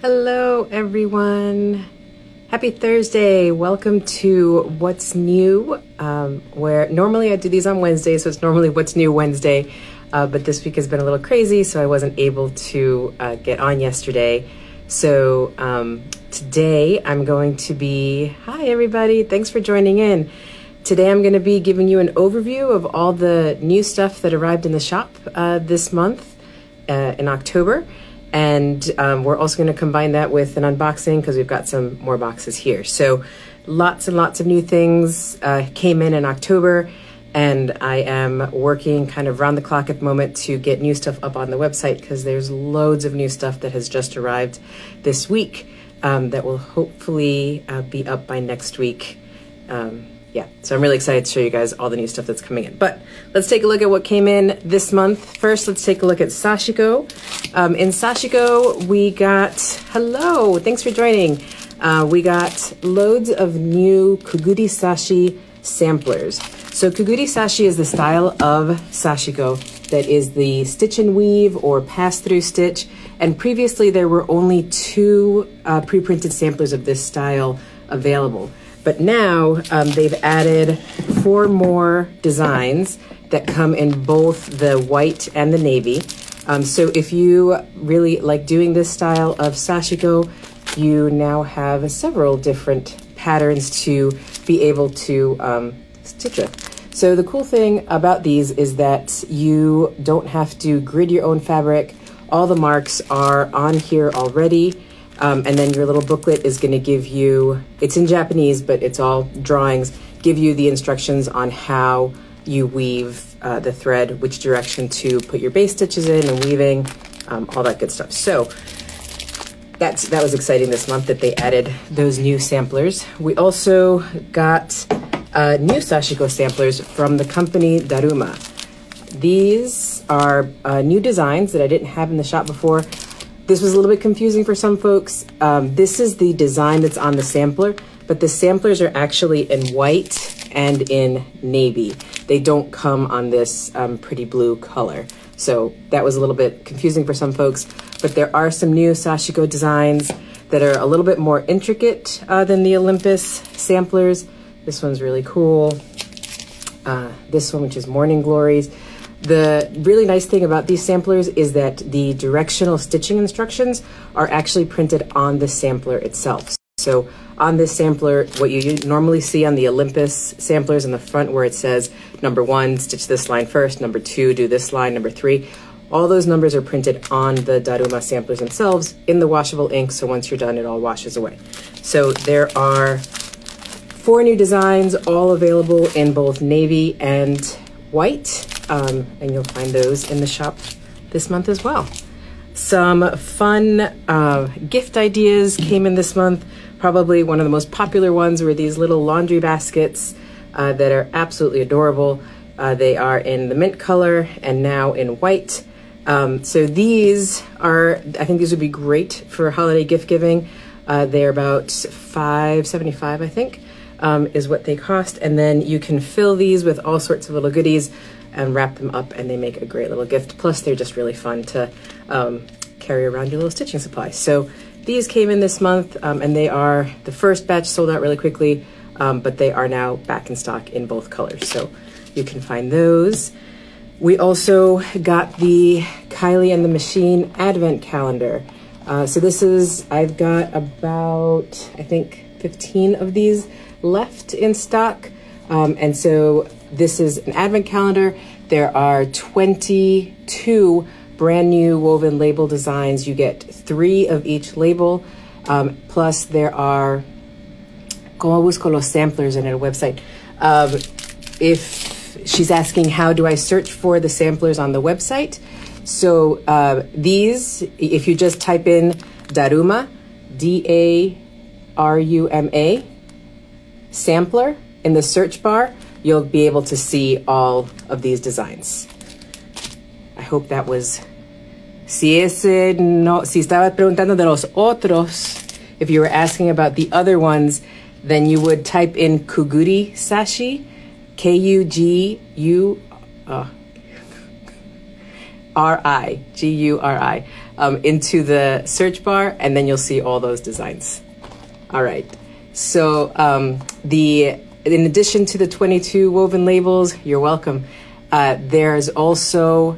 Hello everyone. Happy Thursday. Welcome to What's New, where normally I do these on Wednesday, so it's normally What's New Wednesday, but this week has been a little crazy, so I wasn't able to get on yesterday. So today I'm going to be, hi everybody, thanks for joining in. Today I'm going to be giving you an overview of all the new stuff that arrived in the shop this month in October. And we're also going to combine that with an unboxing because we've got some more boxes here. So lots and lots of new things came in October, and I am working kind of round the clock at the moment to get new stuff up on the website because there's loads of new stuff that has just arrived this week that will hopefully be up by next week. Yeah, so I'm really excited to show you guys all the new stuff that's coming in. But let's take a look at what came in this month. First, let's take a look at Sashiko. In Sashiko, we got, hello, thanks for joining. We got loads of new Kaguri Sashi samplers. So Kaguri Sashi is the style of Sashiko that is the stitch and weave or pass-through stitch. And previously there were only two pre-printed samplers of this style available. But now they've added 4 more designs that come in both the white and the navy. So if you really like doing this style of Sashiko, you now have several different patterns to be able to stitch with. So the cool thing about these is that you don't have to grid your own fabric. All the marks are on here already. And then your little booklet is going to give you, it's in Japanese, but it's all drawings, give you the instructions on how you weave the thread, which direction to put your base stitches in and weaving, all that good stuff. So that was exciting this month that they added those new samplers. We also got new Sashiko samplers from the company Daruma. These are new designs that I didn't have in the shop before. This was a little bit confusing for some folks. This is the design that's on the sampler, but the samplers are actually in white and in navy. They don't come on this pretty blue color. So that was a little bit confusing for some folks, but there are some new Sashiko designs that are a little bit more intricate than the Olympus samplers. This one's really cool. This one, which is Morning Glories. The really nice thing about these samplers is that the directional stitching instructions are actually printed on the sampler itself. So on this sampler, what you normally see on the Olympus samplers in the front where it says number 1, stitch this line first, number 2, do this line, number 3, all those numbers are printed on the Daruma samplers themselves in the washable ink, so once you're done, it all washes away. So there are 4 new designs, all available in both navy and white. And you'll find those in the shop this month as well. Some fun gift ideas came in this month. Probably one of the most popular ones were these little laundry baskets that are absolutely adorable. They are in the mint color and now in white. So these are, I think these would be great for holiday gift giving. They're about $5.75, I think, is what they cost. And then you can fill these with all sorts of little goodies and wrap them up, and they make a great little gift. Plus, they're just really fun to carry around your little stitching supplies. So these came in this month, and they are, the first batch sold out really quickly, but they are now back in stock in both colors. So you can find those. We also got the Kylie and the Machine Advent Calendar. So this is, I've got about, I think, 15 of these left in stock. And so this is an advent calendar. There are 22 brand new woven label designs. You get 3 of each label. Plus there are, como busco los samplers in our website. If she's asking, how do I search for the samplers on the website? So these, if you just type in Daruma, D-A-R-U-M-A, sampler in the search bar, you'll be able to see all of these designs. I hope that was, si estaba preguntando de los otros, if you were asking about the other ones, then you would type in Kaguri Sashi, K-U-G-U, Guri, into the search bar, and then you'll see all those designs. All right. So in addition to the 22 woven labels, you're welcome. There's also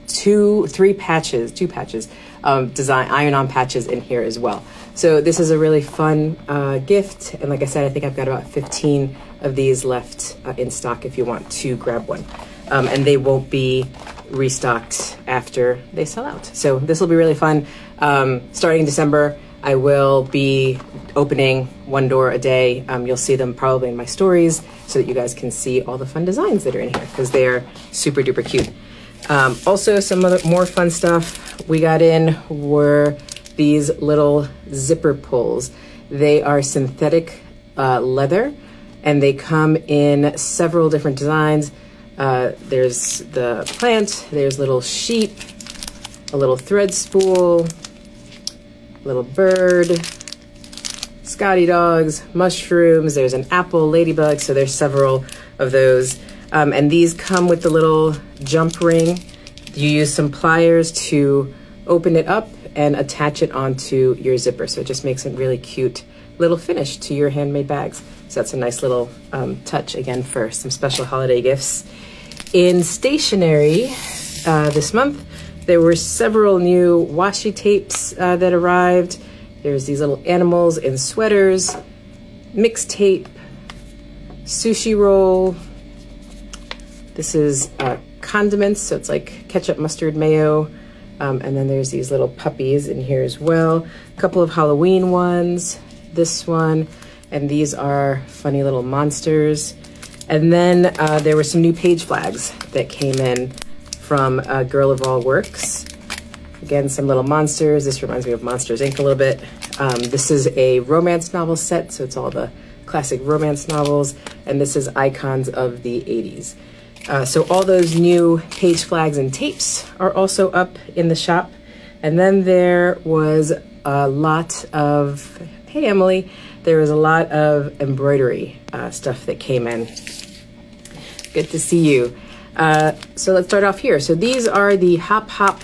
two patches, design iron-on patches in here as well. So this is a really fun gift, and like I said, I think I've got about 15 of these left in stock if you want to grab one. And they won't be restocked after they sell out. So this will be really fun. Starting in December, I will be opening one door a day. You'll see them probably in my stories so that you guys can see all the fun designs that are in here because they are super duper cute. Also, some other more fun stuff we got in were these little zipper pulls. They are synthetic leather, and they come in several different designs. There's the plant, there's little sheep, a little thread spool, little bird, Scotty dogs, mushrooms, there's an apple, ladybug, so there's several of those. And these come with the little jump ring. You use some pliers to open it up and attach it onto your zipper. So it just makes a really cute little finish to your handmade bags. So that's a nice little touch again for some special holiday gifts. In stationery this month, there were several new washi tapes that arrived. There's these little animals in sweaters, mixed tape, sushi roll. This is condiments, so it's like ketchup, mustard, mayo. And then there's these little puppies in here as well. A couple of Halloween ones, this one, and these are funny little monsters. And then there were some new page flags that came in from Girl of All Works. Again, some little monsters. This reminds me of Monsters, Inc. a little bit. This is a romance novel set, so it's all the classic romance novels. And this is icons of the 80s. So all those new page flags and tapes are also up in the shop. And then there was a lot of, hey Emily, there was a lot of embroidery stuff that came in. Good to see you. So let's start off here. So these are the Hop Hop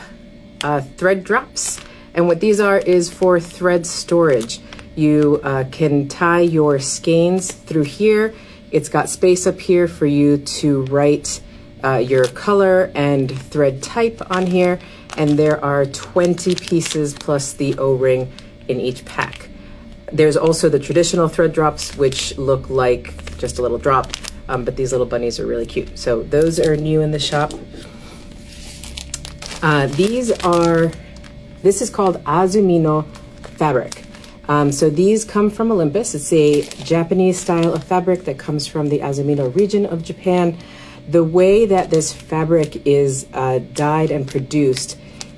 thread drops. And what these are is for thread storage. You can tie your skeins through here. It's got space up here for you to write your color and thread type on here. And there are 20 pieces plus the O-ring in each pack. There's also the traditional thread drops, which look like just a little drop, but these little bunnies are really cute. So those are new in the shop. This is called Azumino Fabric. So these come from Olympus. It's a Japanese style of fabric that comes from the Azumino region of Japan. The way that this fabric is dyed and produced,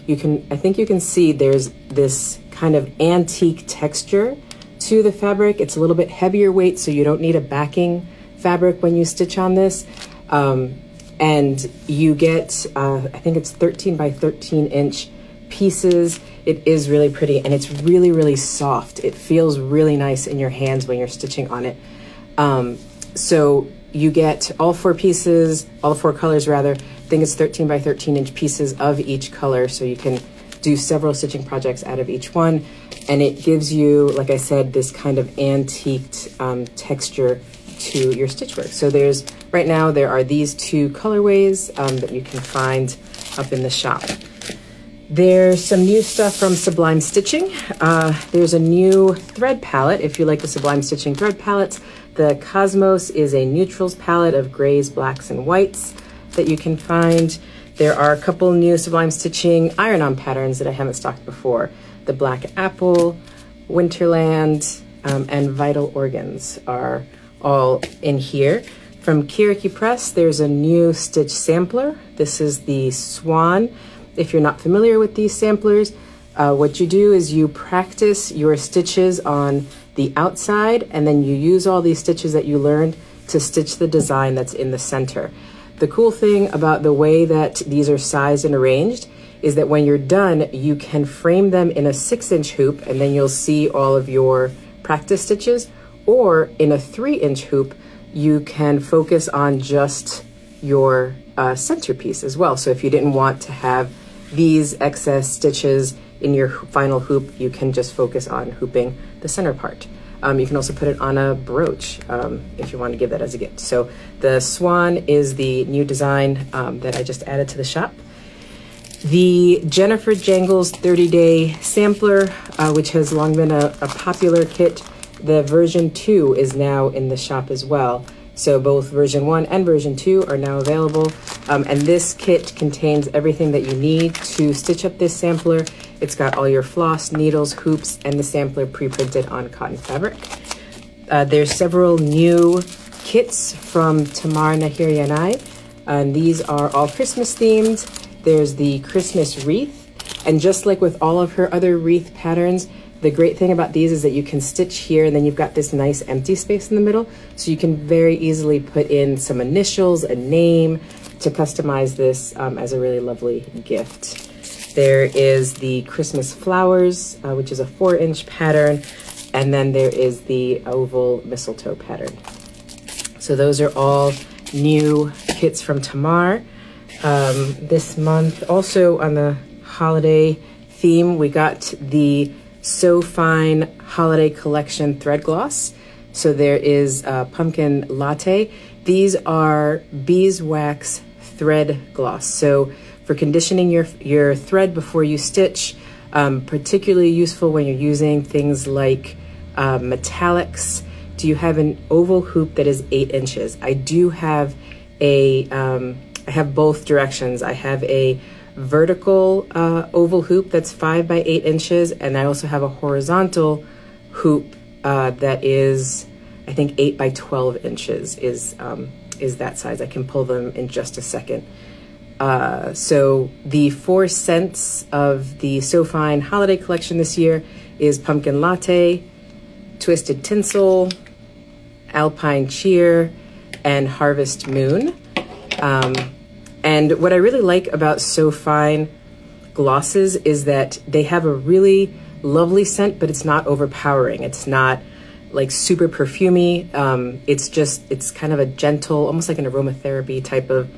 I think you can see there's this kind of antique texture to the fabric. It's a little bit heavier weight, so you don't need a backing fabric when you stitch on this. And you get, I think it's 13 by 13 inch pieces. It is really pretty, and it's really, really soft. It feels really nice in your hands when you're stitching on it. So you get all four pieces, all four colors rather. I think it's 13 by 13 inch pieces of each color, so you can do several stitching projects out of each one. And it gives you, like I said, this kind of antiqued texture to your stitch work. So right now there are these two colorways that you can find up in the shop. There's some new stuff from Sublime Stitching. There's a new thread palette. If you like the Sublime Stitching thread palettes, the Cosmos is a neutrals palette of grays, blacks, and whites that you can find. There are a couple new Sublime Stitching iron-on patterns that I haven't stocked before. The Black Apple, Winterland, and Vital Organs are all in here. From Kiriki Press, there's a new stitch sampler. This is the Swan. If you're not familiar with these samplers, what you do is you practice your stitches on the outside, and then you use all these stitches that you learned to stitch the design that's in the center. The cool thing about the way that these are sized and arranged is that when you're done, you can frame them in a 6-inch hoop, and then you'll see all of your practice stitches, or in a 3-inch hoop, you can focus on just your centerpiece as well. So if you didn't want to have these excess stitches in your final hoop, you can just focus on hooping the center part. You can also put it on a brooch if you want to give that as a gift. So the swan is the new design that I just added to the shop. The Jennifer Jangles 30-day sampler, which has long been a popular kit, the version 2 is now in the shop as well. So both version 1 and version 2 are now available. And this kit contains everything that you need to stitch up this sampler. It's got all your floss, needles, hoops, and the sampler pre-printed on cotton fabric. There's several new kits from Tamar Nahiryanai, and these are all Christmas themed. There's the Christmas Wreath, and just like with all of her other wreath patterns, the great thing about these is that you can stitch here and then you've got this nice empty space in the middle, so you can very easily put in some initials, a name, to customize this as a really lovely gift. There is the Christmas Flowers, which is a 4-inch pattern, and then there is the oval mistletoe pattern. So those are all new kits from Tamar. This month, also on the holiday theme, we got the So Fine Holiday Collection Thread Gloss. So there is Pumpkin Latte. These are beeswax thread gloss. So for conditioning your thread before you stitch, particularly useful when you're using things like metallics. Do you have an oval hoop that is 8 inches? I do have a, I have both directions. I have a vertical oval hoop that's 5 by 8 inches, and I also have a horizontal hoop that is, I think, 8 by 12 inches is that size. I can pull them in just a second. So the 4 scents of the So Fine Holiday Collection this year is Pumpkin Latte, Twisted Tinsel, Alpine Cheer, and Harvest Moon. And what I really like about So Fine glosses is that they have a really lovely scent, but it's not overpowering. It's not like super perfumey. It's kind of a gentle, almost like an aromatherapy type of,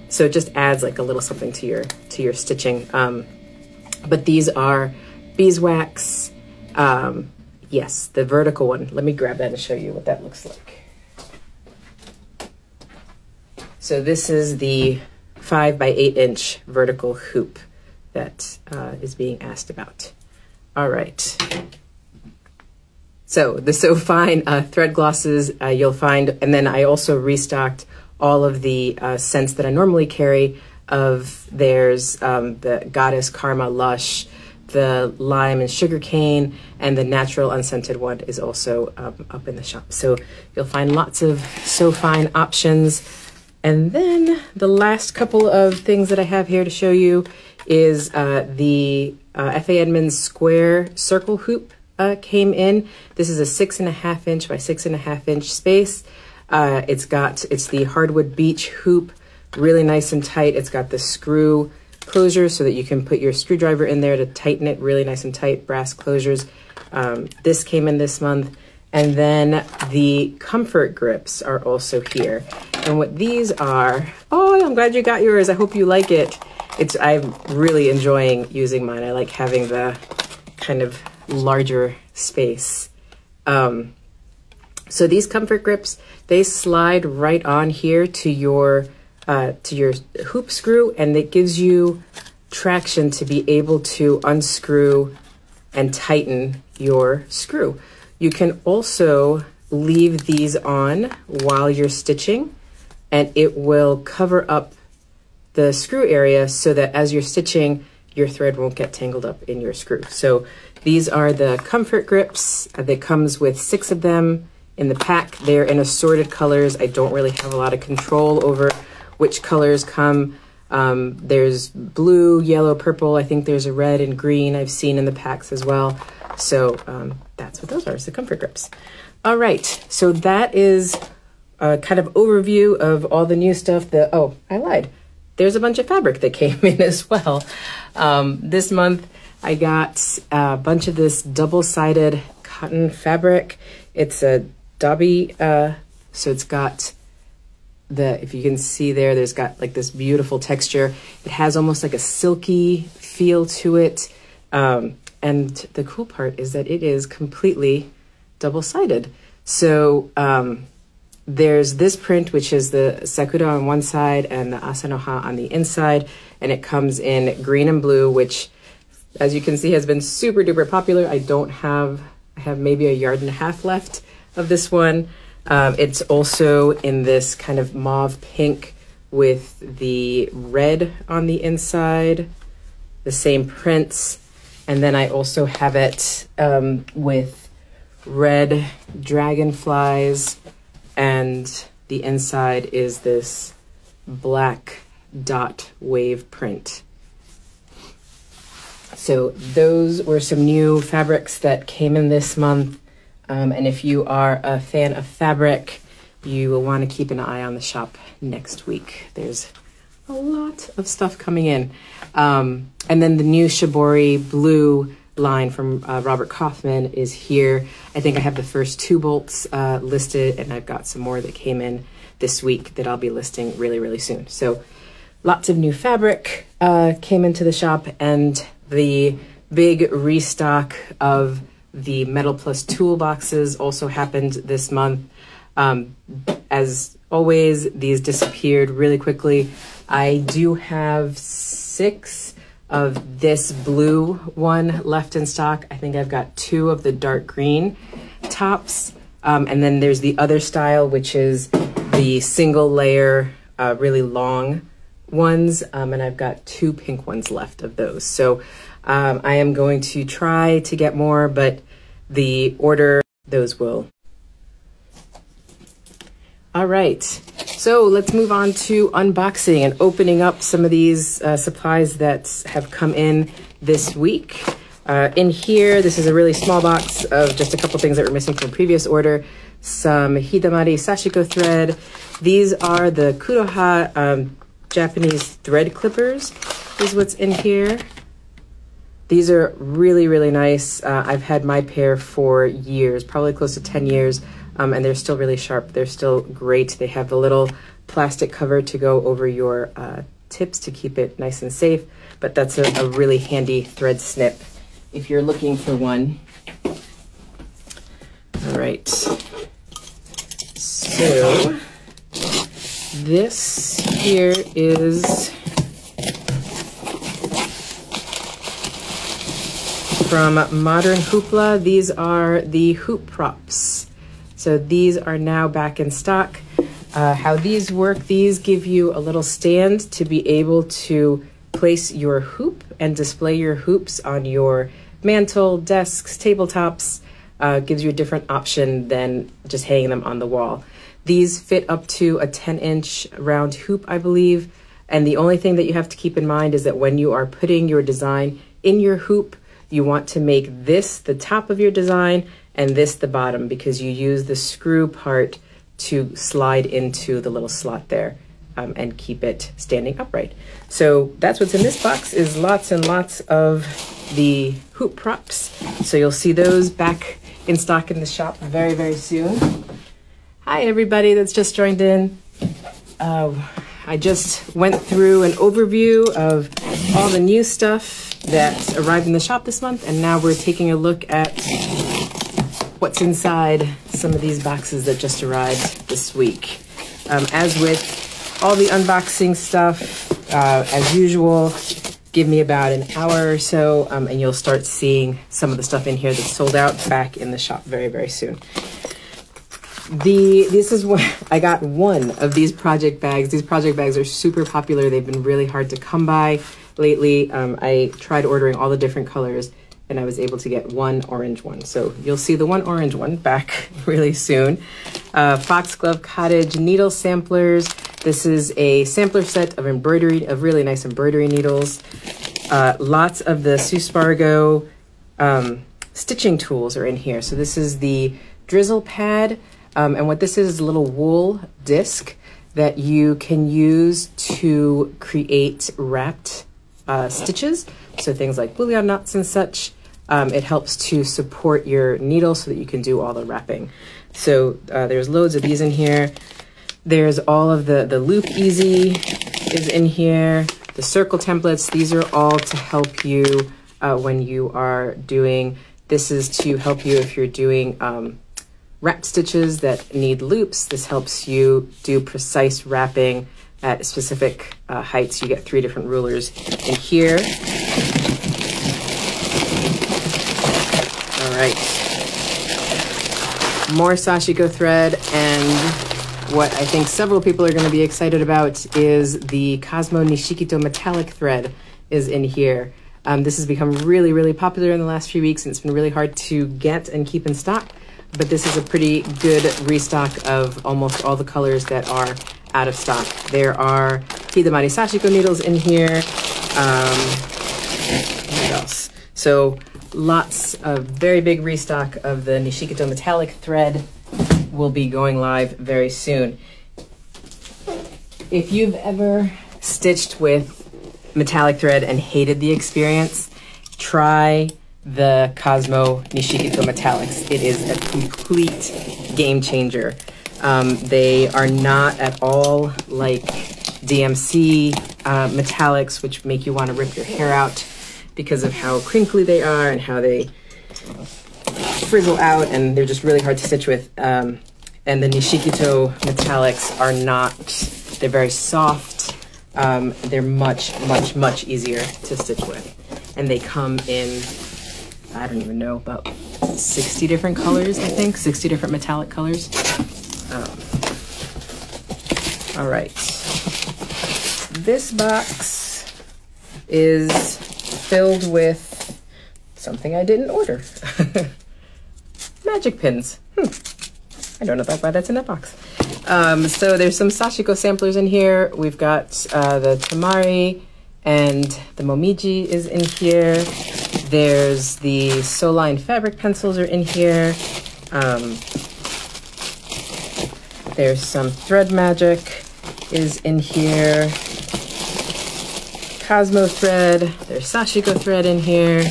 so it just adds like a little something to your stitching. But these are beeswax. Yes, the vertical one. Let me grab that and show you what that looks like. So this is the 5 by 8 inch vertical hoop that is being asked about. All right. So the So Fine thread glosses you'll find, and then I also restocked all of the scents that I normally carry. There's the Goddess Karma Lush, the Lime and Sugarcane, and the Natural Unscented one is also up in the shop. So you'll find lots of So Fine options. And then the last couple of things that I have here to show you is the F.A. Edmonds Square Circle Hoop came in. This is a 6.5 inch by 6.5 inch space. It's the Hardwood Beach hoop, really nice and tight. It's got the screw closure so that you can put your screwdriver in there to tighten it, really nice and tight, brass closures. This came in this month. And then the comfort grips are also here. And what these are, oh, I'm glad you got yours. I hope you like it. I'm really enjoying using mine. I like having the kind of larger space. So these comfort grips, they slide right on here to your hoop screw, and it gives you traction to be able to unscrew and tighten your screw. You can also leave these on while you're stitching, and it will cover up the screw area so that as you're stitching, your thread won't get tangled up in your screw. So these are the comfort grips. That comes with 6 of them in the pack. They're in assorted colors. I don't really have a lot of control over which colors come. There's blue, yellow, purple. I think there's a red and green I've seen in the packs as well. So that's what those are, the comfort grips. All right, so that is a kind of overview of all the new stuff. Oh, I lied. There's a bunch of fabric that came in as well. This month I got a bunch of this double-sided cotton fabric. It's a Dobby, so it's got if you can see there, there's got like this beautiful texture. It has almost like a silky feel to it. And the cool part is that it is completely double-sided. So there's this print, which is the Sakura on one side and the Asanoha on the inside. And it comes in green and blue, which, as you can see, has been super duper popular. I have maybe 1.5 yards left of this one. It's also in this kind of mauve pink with the red on the inside, the same prints. And then I also have it with red dragonflies, and the inside is this black dot wave print. So those were some new fabrics that came in this month. And if you are a fan of fabric, you will want to keep an eye on the shop next week. There's a lot of stuff coming in. And then the new Shibori blue line from Robert Kaufman is here. I think I have the first 2 bolts listed, and I've got some more that came in this week that I'll be listing really, really soon. So lots of new fabric came into the shop, and the big restock of the Metal Plus toolboxes also happened this month. As always, these disappeared really quickly. I do have 6 of this blue one left in stock. I think I've got 2 of the dark green tops. And then there's the other style, which is the single layer, really long ones. And I've got 2 pink ones left of those. So I am going to try to get more, but the order, those will. All right, so let's move on to unboxing and opening up some of these supplies that have come in this week. In here, this is a really small box of just a couple things that were missing from previous order. Some Hidamari Sashiko thread. These are the Kudoha Japanese thread clippers is what's in here. These are really, really nice. I've had my pair for years, probably close to 10 years. And they're still really sharp. They're still great. They have the little plastic cover to go over your tips to keep it nice and safe. But that's a really handy thread snip if you're looking for one. All right. So this here is from Modern Hoopla. These are the hoop props. So these are now back in stock. How these work, these give you a little stand to be able to place your hoop and display your hoops on your mantle, desks, tabletops. Gives you a different option than just hanging them on the wall. These fit up to a 10-inch round hoop, I believe. And the only thing that you have to keep in mind is that when you are putting your design in your hoop, you want to make this the top of your design and this the bottom, because you use the screw part to slide into the little slot there and keep it standing upright. So that's what's in this box, is lots and lots of the hoop props. So you'll see those back in stock in the shop very, very soon. Hi everybody that's just joined in. I just went through an overview of all the new stuff that arrived in the shop this month, and now we're taking a look at what's inside some of these boxes that just arrived this week. As with all the unboxing stuff, as usual, give me about an hour or so, and you'll start seeing some of the stuff in here that's sold out back in the shop very, very soon. This is what I got, one of these project bags. These project bags are super popular. They've been really hard to come by lately. I tried ordering all the different colors, and I was able to get one orange one. So you'll see the one orange one back really soon. Foxglove Cottage needle samplers. This is a sampler set of embroidery, of really nice embroidery needles. Lots of the Suspargo stitching tools are in here. So this is the drizzle pad. And what this is a little wool disc that you can use to create wrapped stitches. So things like bouillon knots and such. It helps to support your needle so that you can do all the wrapping. So there's loads of these in here. There's all of the Loop Easy is in here. The circle templates, these are all to help you when you are doing, this is to help you if you're doing wrap stitches that need loops. This helps you do precise wrapping at specific heights. You get 3 different rulers in here. All right. More Sashiko thread, and what I think several people are going to be excited about is the Cosmo Nishikito metallic thread is in here. This has become really, really popular in the last few weeks, and it's been really hard to get and keep in stock. But this is a pretty good restock of almost all the colors that are out of stock. There are Hidamari Sashiko needles in here. What else? So lots of very big restock of the Nishikito metallic thread will be going live very soon. If you've ever stitched with metallic thread and hated the experience, try the Cosmo Nishikito metallics. It is a complete game changer. They are not at all like DMC metallics, which make you want to rip your hair out because of how crinkly they are and how they frizzle out, and they're just really hard to stitch with. And the Nishikito metallics are not, they're very soft. They're much, much, much easier to stitch with. And they come in, I don't even know, about 60 different colors, I think, 60 different metallic colors. All right. This box is filled with something I didn't order. Magic pins. I don't know why that's in that box. So there's some Sashiko samplers in here. We've got the Tamari and the Momiji is in here. There's the Sublime Fabric pencils are in here. There's some Thread Magic is in here. Cosmo thread. There's Sashiko thread in here.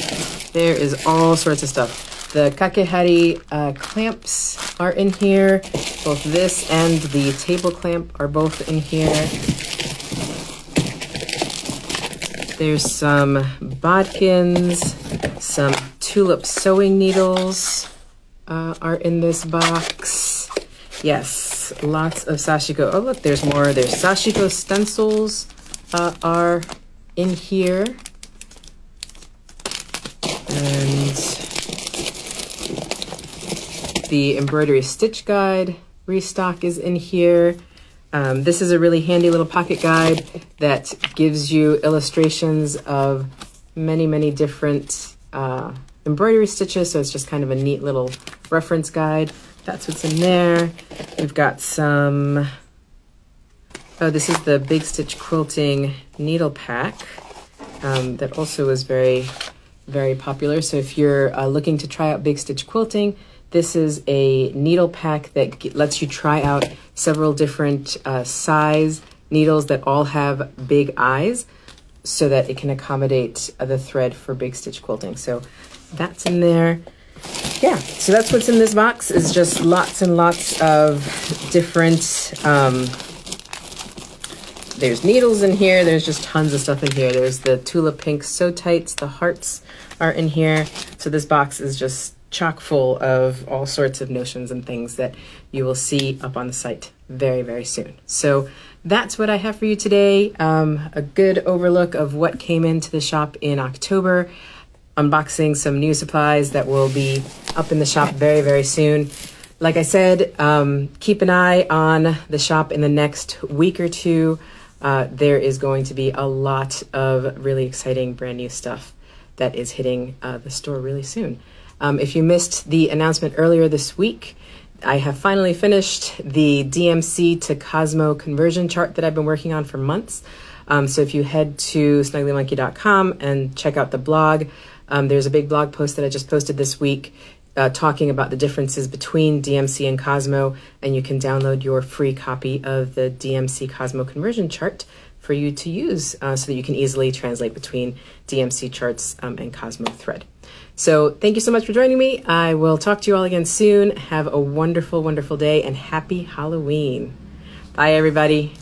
There is all sorts of stuff. The Kakehari clamps are in here. Both this and the table clamp are both in here. There's some bodkins, some tulip sewing needles are in this box. Yes, lots of Sashiko. Oh, look, there's more. There's Sashiko stencils are in here. And the embroidery stitch guide restock is in here. This is a really handy little pocket guide that gives you illustrations of many, many different embroidery stitches. So it's just kind of a neat little reference guide. That's what's in there. We've got some, oh, this is the Big Stitch Quilting needle pack that also is very, very popular. So if you're looking to try out Big Stitch Quilting, this is a needle pack that lets you try out several different size needles that all have big eyes so that it can accommodate the thread for Big Stitch Quilting. So that's in there. Yeah, so that's what's in this box, is just lots and lots of different, there's needles in here, there's just tons of stuff in here. There's the Tulip Pink Sew Tights, the hearts are in here. So this box is just chock full of all sorts of notions and things that you will see up on the site very, very soon. So that's what I have for you today. A good overlook of what came into the shop in October, unboxing some new supplies that will be up in the shop very, very soon. Like I said, keep an eye on the shop in the next week or two. There is going to be a lot of really exciting brand new stuff that is hitting the store really soon. If you missed the announcement earlier this week, I have finally finished the DMC to Cosmo conversion chart that I've been working on for months. So if you head to snugglymonkey.com and check out the blog, there's a big blog post that I just posted this week talking about the differences between DMC and Cosmo, and you can download your free copy of the DMC Cosmo conversion chart for you to use so that you can easily translate between DMC charts and Cosmo thread. So thank you so much for joining me. I will talk to you all again soon. Have a wonderful, wonderful day, and happy Halloween. Bye, everybody.